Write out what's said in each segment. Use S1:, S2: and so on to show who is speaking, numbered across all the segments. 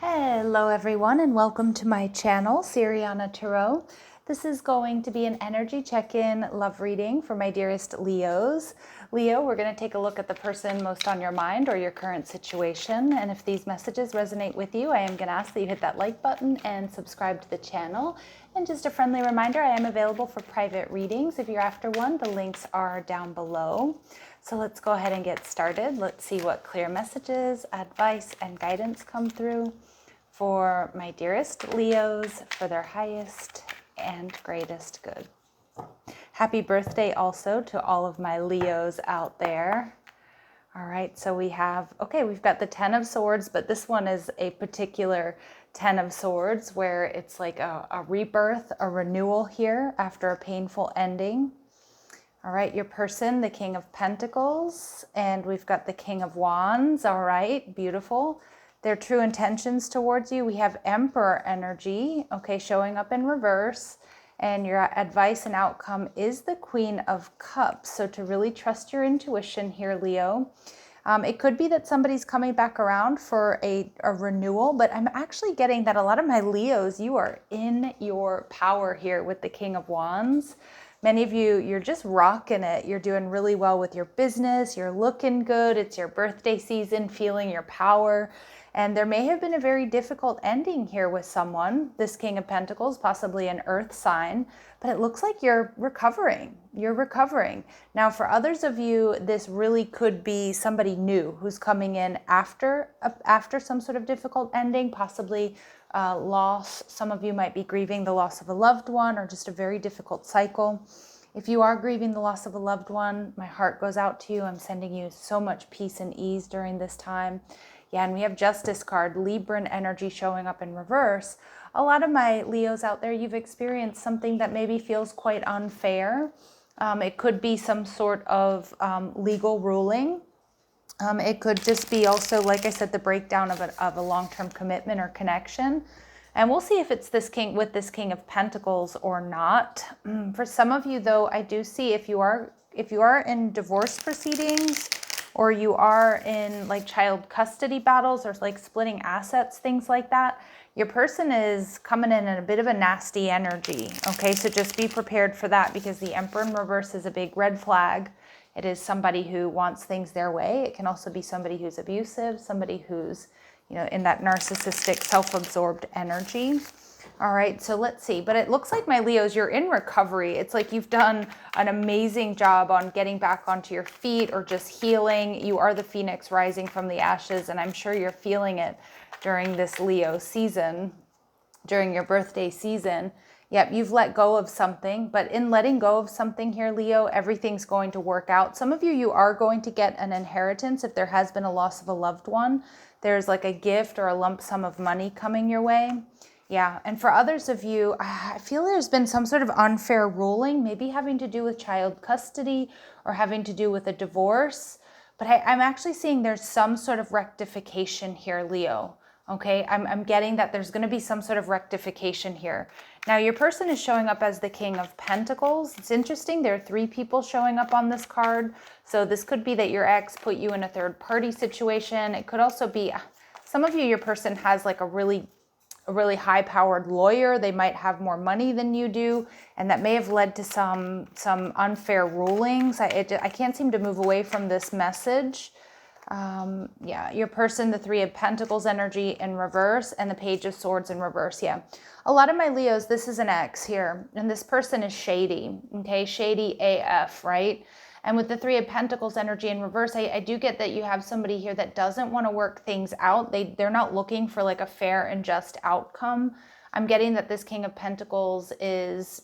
S1: Hello everyone and welcome to my channel, Siriana Tarot. This is going to be an energy check-in love reading for my dearest Leos. Leo, we're going to take a look at the person most on your mind or your current situation. And if these messages resonate with you, I am going to ask that you hit that like button and subscribe to the channel. And just a friendly reminder, I am available for private readings. If you're after one, the links are down below. So let's go ahead and get started. Let's see what clear messages, advice, and guidance come through for my dearest Leos, for their highest and greatest good. Happy birthday also to all of my Leos out there. All right, so we've got the Ten of Swords, but this one is a particular Ten of Swords where it's like a rebirth, a renewal here after a painful ending. All right, your person, the King of Pentacles, and we've got the King of Wands. All right, beautiful. Their true intentions towards you. We have Emperor energy, okay, showing up in reverse. And your advice and outcome is the Queen of Cups. So to really trust your intuition here, Leo. It could be that somebody's coming back around for a renewal, but I'm actually getting that a lot of my Leos, you are in your power here with the King of Wands. Many of you, you're just rocking it. You're doing really well with your business. You're looking good. It's your birthday season, feeling your power. And there may have been a very difficult ending here with someone, this King of Pentacles, possibly an earth sign, but it looks like you're recovering. You're recovering. Now, for others of you, this really could be somebody new who's coming in after some sort of difficult ending, possibly loss. Some of you might be grieving the loss of a loved one or just a very difficult cycle. If you are grieving the loss of a loved one, my heart goes out to you. I'm sending you so much peace and ease during this time. Yeah, and we have Justice card, Libran energy showing up in reverse. A lot of my Leos out there, you've experienced something that maybe feels quite unfair. It could be some sort of legal ruling. It could just be also, like I said, the breakdown of a long-term commitment or connection. And we'll see if it's this King of Pentacles or not. For some of you, though, I do see if you are in divorce proceedings, or you are in like child custody battles or like splitting assets, things like that, your person is coming in a bit of a nasty energy. Okay, so just be prepared for that because the Emperor in reverse is a big red flag. It is somebody who wants things their way. It can also be somebody who's abusive, somebody who's, in that narcissistic, self-absorbed energy. All right, so let's see. But it looks like, my Leos, you're in recovery. It's like you've done an amazing job on getting back onto your feet or just healing. You are the phoenix rising from the ashes, and I'm sure you're feeling it during this Leo season, during your birthday season. Yep, you've let go of something, but in letting go of something here, Leo, everything's going to work out. Some of you, you are going to get an inheritance if there has been a loss of a loved one. There's like a gift or a lump sum of money coming your way. Yeah, and for others of you, I feel there's been some sort of unfair ruling, maybe having to do with child custody or having to do with a divorce. But I'm actually seeing there's some sort of rectification here, Leo. Okay, I'm getting that there's going to be some sort of rectification here. Now, your person is showing up as the King of Pentacles. It's interesting. There are 3 people showing up on this card. So this could be that your ex put you in a third-party situation. It could also be some of you, your person has like a really high-powered lawyer. They might have more money than you do, and that may have led to some unfair rulings. I can't seem to move away from this message. Yeah, your person, the 3 of Pentacles energy in reverse and the Page of Swords in reverse. Yeah, a lot of my Leos, this is an ex here, and this person is shady. Okay, shady AF, right? And with the 3 of Pentacles energy in reverse, I do get that you have somebody here that doesn't want to work things out. They're not looking for like a fair and just outcome. I'm getting that this King of Pentacles is,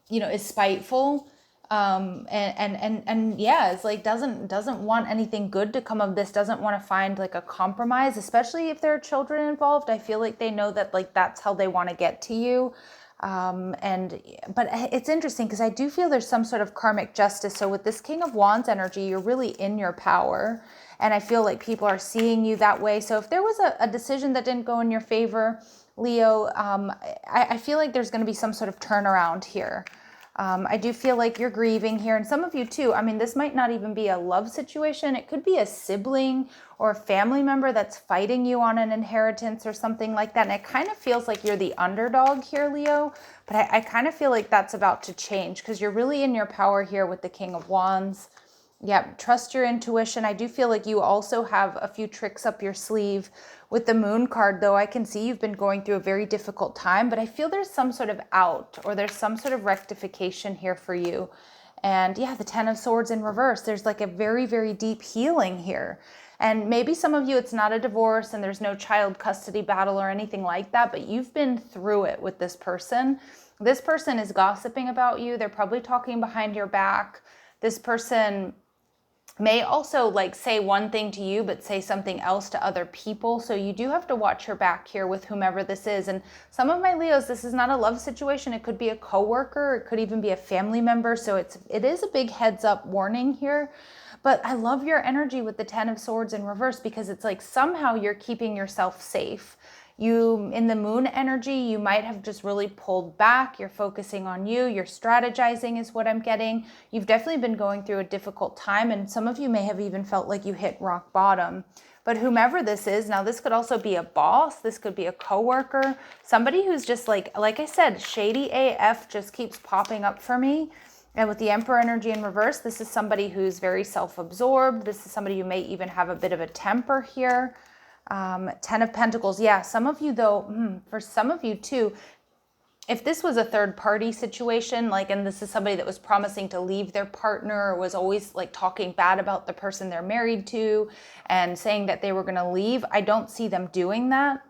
S1: is spiteful. And yeah, it's like doesn't want anything good to come of this, doesn't want to find like a compromise, especially if there are children involved. I feel like they know that like that's how they want to get to you. But it's interesting because I do feel there's some sort of karmic justice. So with this King of Wands energy, you're really in your power. And I feel like people are seeing you that way. So if there was a decision that didn't go in your favor, Leo, I feel like there's going to be some sort of turnaround here. I do feel like you're grieving here. And some of you too, I mean, this might not even be a love situation. It could be a sibling or a family member that's fighting you on an inheritance or something like that. And it kind of feels like you're the underdog here, Leo. But I kind of feel like that's about to change because you're really in your power here with the King of Wands. Yeah, trust your intuition. I do feel like you also have a few tricks up your sleeve. With the Moon card, though, I can see you've been going through a very difficult time, but I feel there's some sort of out or there's some sort of rectification here for you. And yeah, the Ten of Swords in reverse. There's like a very, very deep healing here. And maybe some of you, it's not a divorce and there's no child custody battle or anything like that, but you've been through it with this person. This person is gossiping about you. They're probably talking behind your back. This person may also like say one thing to you, but say something else to other people. So you do have to watch your back here with whomever this is. And some of my Leos, this is not a love situation. It could be a coworker. It could even be a family member. So it is a big heads up warning here. But I love your energy with the Ten of Swords in reverse because it's like somehow you're keeping yourself safe. You, in the Moon energy, you might have just really pulled back. You're focusing on you. You're strategizing is what I'm getting. You've definitely been going through a difficult time, and some of you may have even felt like you hit rock bottom. But whomever this is, now this could also be a boss. This could be a coworker. Somebody who's just like I said, shady AF just keeps popping up for me. And with the Emperor energy in reverse, this is somebody who's very self-absorbed. This is somebody who may even have a bit of a temper here. Ten of Pentacles. Yeah, some of you though, for some of you too, if this was a third party situation, like, and this is somebody that was promising to leave their partner or was always like talking bad about the person they're married to and saying that they were going to leave, I don't see them doing that.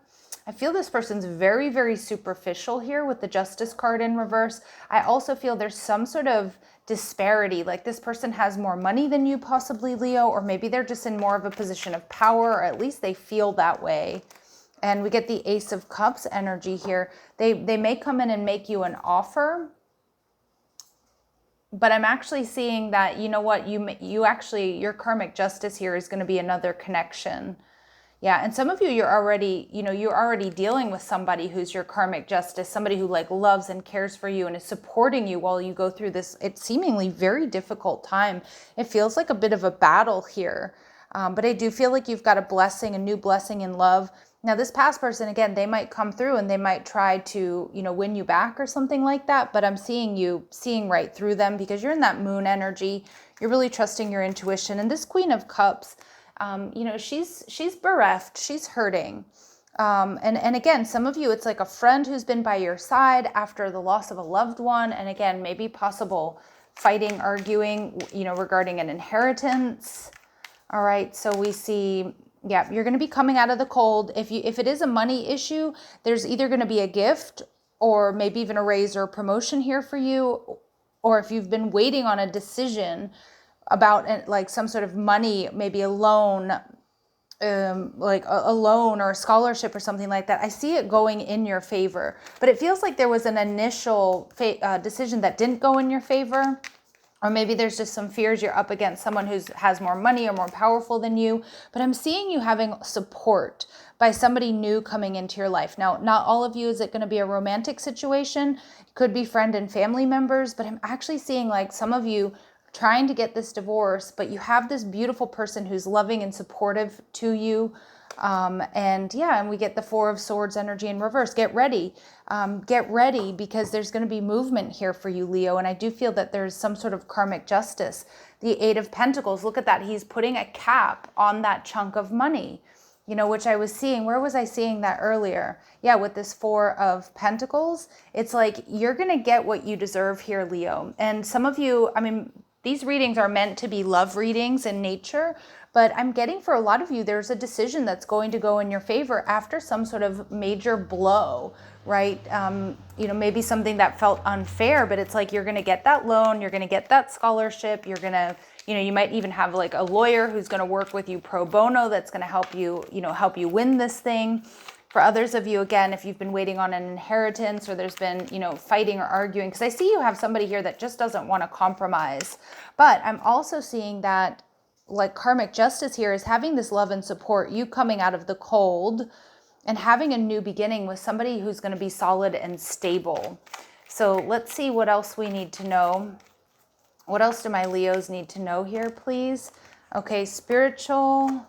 S1: I feel this person's very, very superficial here with the Justice card in reverse. I also feel there's some sort of disparity, like this person has more money than you possibly, Leo, or maybe they're just in more of a position of power, or at least they feel that way. And we get the Ace of Cups energy here. They may come in and make you an offer, but I'm actually seeing that, you know what, you actually, your karmic justice here is going to be another connection. Yeah, and some of you, you're already dealing with somebody who's your karmic justice, somebody who like loves and cares for you and is supporting you while you go through this, it's seemingly very difficult time. It feels like a bit of a battle here, but I do feel like you've got a blessing, a new blessing in love. Now, this past person, again, they might come through and they might try to, win you back or something like that, but I'm seeing you seeing right through them because you're in that Moon energy. You're really trusting your intuition. And this Queen of Cups, she's bereft, she's hurting. And again, some of you, it's like a friend who's been by your side after the loss of a loved one. And again, maybe possible fighting, arguing, regarding an inheritance. All right. So we see, yeah, you're going to be coming out of the cold. If it is a money issue, there's either going to be a gift or maybe even a raise or a promotion here for you. Or if you've been waiting on a decision about like some sort of money, maybe a loan, like a loan or a scholarship or something like that. I see it going in your favor, but it feels like there was an initial decision that didn't go in your favor. Or maybe there's just some fears you're up against someone who has more money or more powerful than you. But I'm seeing you having support by somebody new coming into your life. Now, not all of you, is it going to be a romantic situation? It could be friend and family members, but I'm actually seeing like some of you trying to get this divorce, but you have this beautiful person who's loving and supportive to you. And we get the Four of Swords energy in reverse. Get ready because there's going to be movement here for you, Leo. And I do feel that there's some sort of karmic justice. The Eight of Pentacles, look at that. He's putting a cap on that chunk of money, which I was seeing. Where was I seeing that earlier? Yeah, with this Four of Pentacles, it's like you're going to get what you deserve here, Leo. And some of you, these readings are meant to be love readings in nature, but I'm getting for a lot of you, there's a decision that's going to go in your favor after some sort of major blow, right? Maybe something that felt unfair, but it's like you're going to get that loan, you're going to get that scholarship, you're going to, you might even have like a lawyer who's going to work with you pro bono that's going to help you win this thing. For others of you, again, if you've been waiting on an inheritance or there's been, fighting or arguing, because I see you have somebody here that just doesn't want to compromise. But I'm also seeing that like karmic justice here is having this love and support, you coming out of the cold and having a new beginning with somebody who's going to be solid and stable. So let's see what else we need to know. What else do my Leos need to know here, please? Okay, spiritual.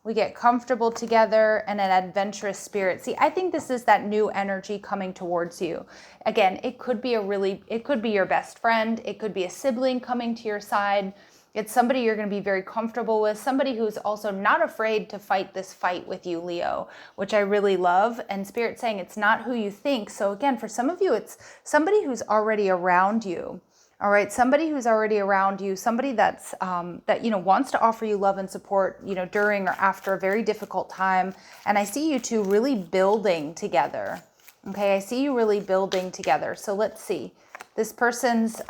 S1: We get comfortable together and an adventurous spirit. See, I think this is that new energy coming towards you. Again, it could be your best friend. It could be a sibling coming to your side. It's somebody you're going to be very comfortable with, somebody who's also not afraid to fight this fight with you, Leo, which I really love. And Spirit saying it's not who you think. So again, for some of you, it's somebody who's already around you. All right, somebody who's already around you, somebody that's wants to offer you love and support, during or after a very difficult time. And I see you two really building together. Okay, I see you really building together. So let's see. This person's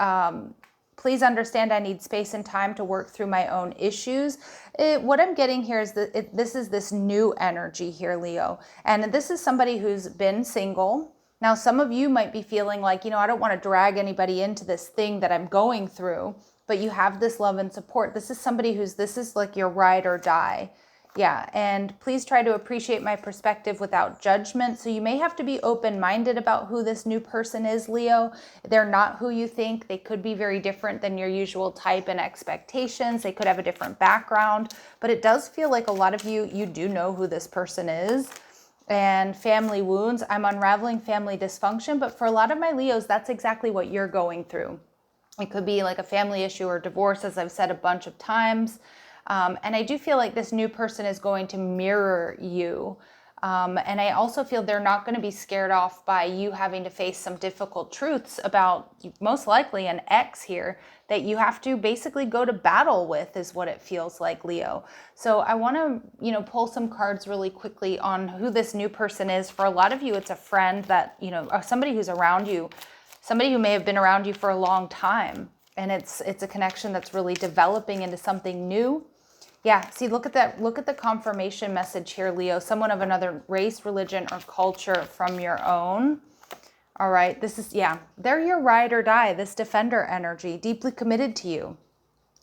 S1: please understand I need space and time to work through my own issues. What I'm getting here is that this is this new energy here, Leo. And this is somebody who's been single. Now, some of you might be feeling like, I don't want to drag anybody into this thing that I'm going through, but you have this love and support. This is somebody this is like your ride or die. Yeah, and please try to appreciate my perspective without judgment. So you may have to be open-minded about who this new person is, Leo. They're not who you think. They could be very different than your usual type and expectations. They could have a different background, but it does feel like a lot of you do know who this person is. And family wounds, I'm unraveling family dysfunction, but for a lot of my Leos, that's exactly what you're going through. It could be like a family issue or divorce, as I've said a bunch of times. And I do feel like this new person is going to mirror you. And I also feel they're not going to be scared off by you having to face some difficult truths about most likely an ex here that you have to basically go to battle with, is what it feels like, Leo. So I want to, pull some cards really quickly on who this new person is. For a lot of you, it's a friend that, or somebody who's around you, somebody who may have been around you for a long time. And it's a connection that's really developing into something new. Yeah, see, look at that. Look at the confirmation message here, Leo. Someone of another race, religion, or culture from your own. All right, this is, they're your ride or die, this defender energy, deeply committed to you.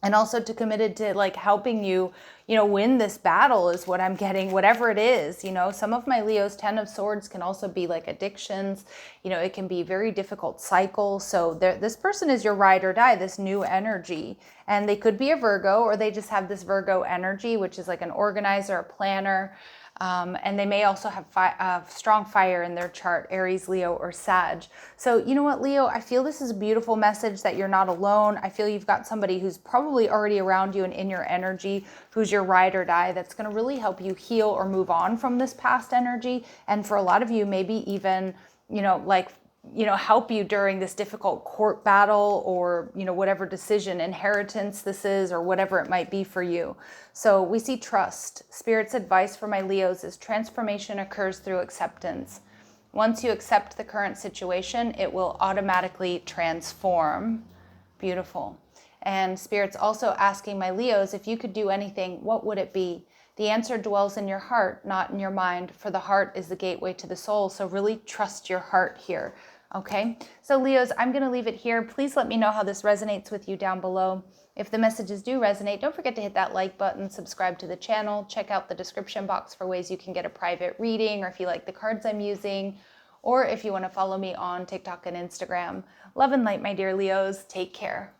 S1: And also committed to like helping you, win this battle is what I'm getting, whatever it is. Some of my Leos, 10 of Swords can also be like addictions. It can be very difficult cycles. So this person is your ride or die, this new energy. And they could be a Virgo, or they just have this Virgo energy, which is like an organizer, a planner. And they may also have strong fire in their chart, Aries, Leo, or Sag. So you know what, Leo, I feel this is a beautiful message that you're not alone. I feel you've got somebody who's probably already around you and in your energy, who's your ride or die, that's going to really help you heal or move on from this past energy. And for a lot of you, maybe even, help you during this difficult court battle or, whatever decision, inheritance this is, or whatever it might be for you. So we see trust. Spirit's advice for my Leos is transformation occurs through acceptance. Once you accept the current situation, it will automatically transform. Beautiful. And Spirit's also asking my Leos, if you could do anything, what would it be? The answer dwells in your heart, not in your mind, for the heart is the gateway to the soul. So really trust your heart here. Okay, so Leos, I'm going to leave it here. Please let me know how this resonates with you down below. If the messages do resonate, don't forget to hit that like button, subscribe to the channel, check out the description box for ways you can get a private reading, or if you like the cards I'm using, or if you want to follow me on TikTok and Instagram. Love and light, my dear Leos. Take care.